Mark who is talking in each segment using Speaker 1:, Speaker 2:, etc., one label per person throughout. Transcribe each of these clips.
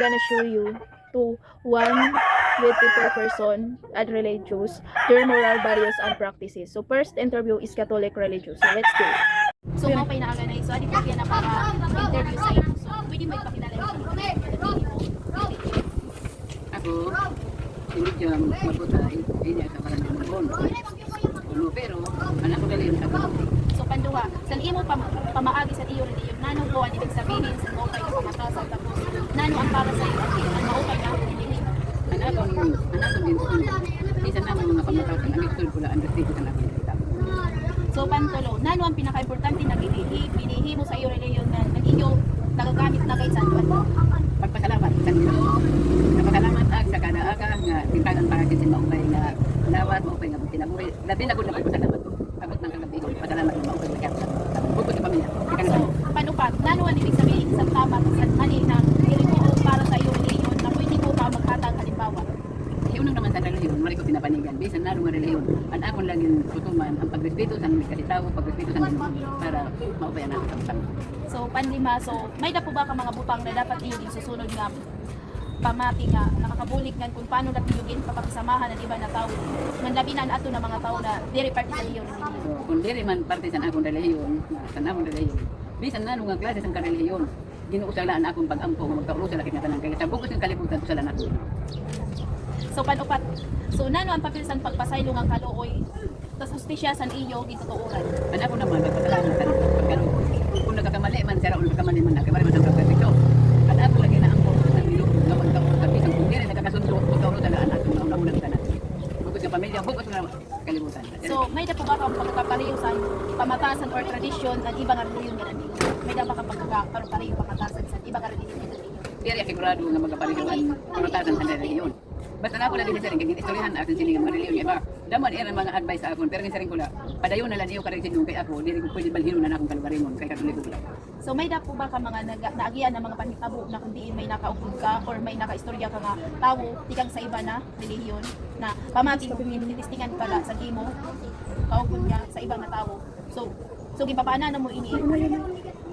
Speaker 1: gonna show you to one beautiful person and religious, their moral values and practices. So first interview is Catholic religious. So let's go.
Speaker 2: So mo pay na agad so adi pa na para interview sa iyo. So pwede mo ipakilala yung
Speaker 3: Ako, hindi siya mabutay, hindi ako parang naman. Ano, pero, anak ko dali yung ako.
Speaker 2: So panduha, sa imo pamaagi sa iyo reliyon, nano po ang ibig sabihin sa mo pay pamatasan tapos nano ang para sa iyo ang maupay na reliyon.
Speaker 3: Anak ko din ko. Isa na mga pamatasan, ang gusto ko lang understand ka na pinita.
Speaker 2: So pantulo, nano ang pinaka-importante na pinihi mo sa iyo reliyon na iyo nagagamit na kay San Juan?
Speaker 3: Pagpasalamat sa Ginoo. Napasalamat ag sa kada aga nga tintagan para kasi maupay nga lawat maupay nga kinabuhi. Labi na gud na pagpasalamat ko. Abot nang kagabi ko. Pasalamat ko maupay nga kaya. Bukod sa pamilya.
Speaker 2: So panupat, nano ang ibig sabihin sa tama sa mali na reliyon para sa iyo reliyon na pwede mo pa maghatag halimbawa?
Speaker 3: Unang naman sa reliyon, mali ko pinapanigan. Bisan na nga reliyon, ang akong laging tutuman ang pagrespeto sa mga kasitawo, pagrespeto sa Ginoo para maupay na ang
Speaker 2: So panlima, so may dapo ba ka mga butang na dapat iyo din susunod nga pamati nga nakakabulik nga kung paano natin yung papakisamahan ng iba na tao. Nang labi na ato na mga tao na diri parte sa iyo.
Speaker 3: So, kung diri man parte sa akong reliyon, sa akong reliyon, bisan na nga klase sa reliyon, ginuusalaan akong pag-ampo nga magkaurusa lakit nga tanan kay sa bukos ng kalibutan sa lahat.
Speaker 2: So panupat. So nano ang papel sa pagpasaylo nga kaluoy tas hustisya san iyo gitutuoran.
Speaker 3: Ang ako naman nagpasalamat sa pagkaroon. Kung nagkakamali man sira o nagkakamali man nagkamali man ang perfecto. Ang ako lagi na ampo sa bilo nga magkaurusa sa bisang kung diri nagkakasundo magkaurusa sa lahat ng naunang tanan. Bukos ng pamilya, bukos ng kalibutan.
Speaker 2: So may dapo ba kang pagkakapareho sa pamatasan or tradisyon at iba nga reliyon nga nandito? May dapo ka pagkakapareho pamatasan sa iba nga reliyon nga nandito?
Speaker 3: Diri sigurado nga magkapaliwan pamatasan sa reliyon. Basta na ako lang din sa rin, kaya istoryahan akin sining mga reliyon iba. Daman era mga advice sa akon, pero nga sa rin ko lang, padayon na lang iyo karin kay ako, diri ko pwede balhino na akong kalugarimon, kay katuloy ko lang.
Speaker 2: So may dapo ba ka mga naagian na mga panitabo na kung diin may nakaupod ka or may nakaistorya ka nga tao, tikang sa iba na reliyon na pamati mo tinistingan pala sa gimo, kaupod nga sa ibang na tao. So gipapaana na mo ini.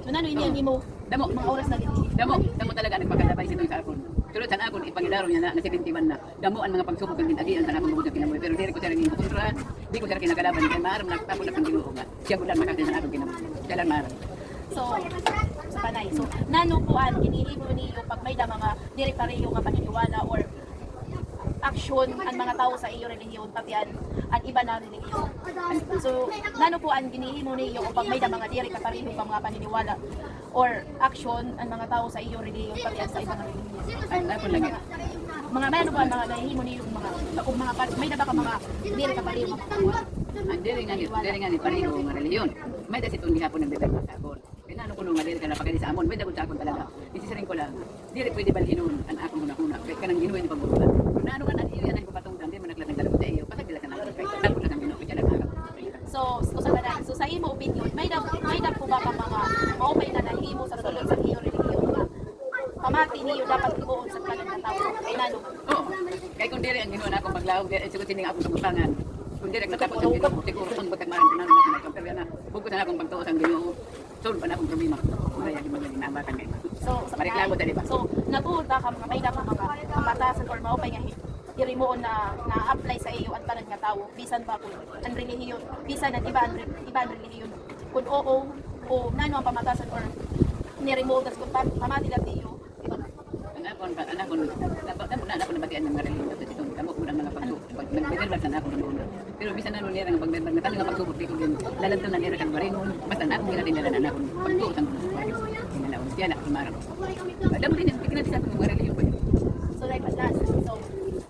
Speaker 2: So nano ini ang imo
Speaker 3: Damo,
Speaker 2: mga oras na gini.
Speaker 3: damo talaga nagpakadabay sito sa akon. Tulad sa akon, ipangilaro niya na 71 na. Damo ang mga pagsubok ng ginagian sa akong mga kinabuhi. Pero diri ko siya rin kontrahan, di ko siya kinakalaban. Kaya maaram nagtapos na pang Ginoo nga. Siya gulan makakita sa akong kinabuhi. Siya lang maaram.
Speaker 2: So sa panay. So nano kuan ginihimo niyo pag may da mga diri pareho nga paniniwala or aksyon ang mga tao sa iyo relihiyon pati ang iba na relihiyon. So nano po ang ginihimo niyo pag may da mga diri kapareho pa mga paniniwala or aksyon ang mga tao sa iyo relihiyon pati ang sa iba na relihiyon.
Speaker 3: Ay, ako lagi.
Speaker 2: Mga may ano ba ang mga nahihimo niyo mga kung mga may da ba ka mga diri kapareho mga paniniwala?
Speaker 3: Ang diri nga ni pareho nga reliyon. May da sitong gihapon nagdedagdag sa akon. Pinano ko nung madiri ka na pagkali sa amon, may dagot sa akon talaga. Isisaring ko lang, diri pwede balhinon ang akong hunahuna. Kaya kanang ginuwi ni pagbubulan. Kung naano nga nan iyo yan ko patungdan, di man naglatag dalagot sa iyo. Pasag dila ka na kay tapos lang ang Ginoo kaya lang araw.
Speaker 2: So sa panay. So sa imo opinion, may da po ba ka mga maupay na nahimo sa sulod sa iyo relihiyon nga pamati niyo dapat ibuon sa kanan ng tao. Kay nano?
Speaker 3: Oo. Kaya kung diri ang Ginoo na akong paglawag, diri siguro sining akong kabutangan. Kung diri natapos ang Ginoo, siguro ang batag man kanang na compare na. Bukod na akong pagtuos ang Ginoo. Solve pa na akong problema. Kaya yung mga ginaabakan ngayon.
Speaker 2: So sa
Speaker 3: Mareklamo tali ba?
Speaker 2: So natuod ka mga may dapat mga pamatasan or maupay nga diri mo na-apply sa iyo at tanan nga tawo bisan pa kung ang relihiyon bisan ang iba ang relihiyon kung oo o nano ang pamatasan or ni-remove das kung pamati lang iyo diba?
Speaker 3: Anakon na nabatian ng mga reliyon at itong damo ko ng mga pagsubok sa akong ng pero bisan na nila nga pagberbag na tanong nga pagsubok di ko din lalantan na nila kang baringon basta na akong ginadin nila na akong pagtuos ang ginalaon siya na akong marang damo din yung tignan sa akong mga reliyon po
Speaker 2: So like last so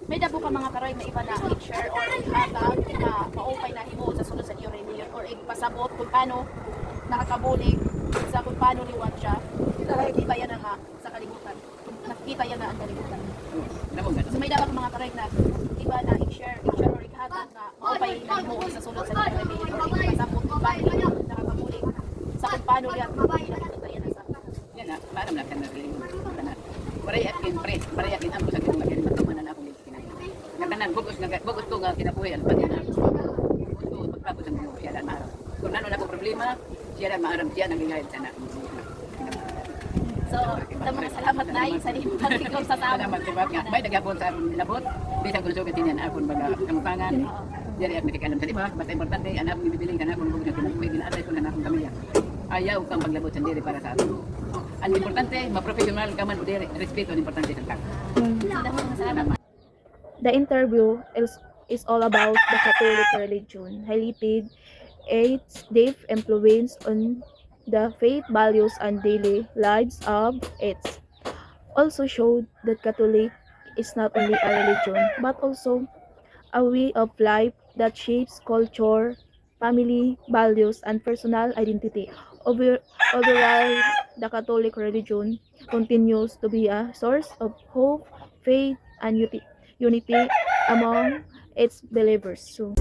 Speaker 2: may dabo ka mga karoy na iba na i-share or i-hatag na maupay na himo sa sulod sa iyo reliyon or ipasabot kung paano nakakabulig sa kung paano liwat siya nakikita yan na nga sa kalibutan nakikita yan na ang kalibutan. So may dapat mga karoy na iba na i-share or i-hatag na maupay na himo sa sulod sa iyo reliyon or ipasabot kung paano nakakabulig sa kung paano liwat nakikita yan na sa
Speaker 3: yan na maaram lang ka na reliyon Paray akin ampo sa ginoo nga matuman na akong kinabuhi. Nakanan bugos ko nga kinabuhi ang pati na. Gusto pagtapos ang Ginoo siya lang maaram. Kung ano na ko problema, siya lang maaram siya nang gihayad sana.
Speaker 2: So Mga salamat na sa ikaw sa tama.
Speaker 3: Salamat diba nga. May nagapon sa akong labot. Bisag kung sugat din akong baga kamupangan. Diri ako nakikalam sa diba. Basta importante anak ko bibiling kana kung gugna kinabuhi ginaaday ko na akong pamilya. Ayaw kang paglabot sa diri para sa ato. Ang importante, maprofessional ka man o diri. Respeto ang importante sa tao.
Speaker 2: Salamat.
Speaker 1: The interview is all about the Catholic religion, highlighted its deep influence on the faith, values, and daily lives of its. Also showed that Catholic is not only a religion, but also a way of life that shapes culture, family, values, and personal identity. Overall, the Catholic religion continues to be a source of hope, faith, and unity among its believers. So,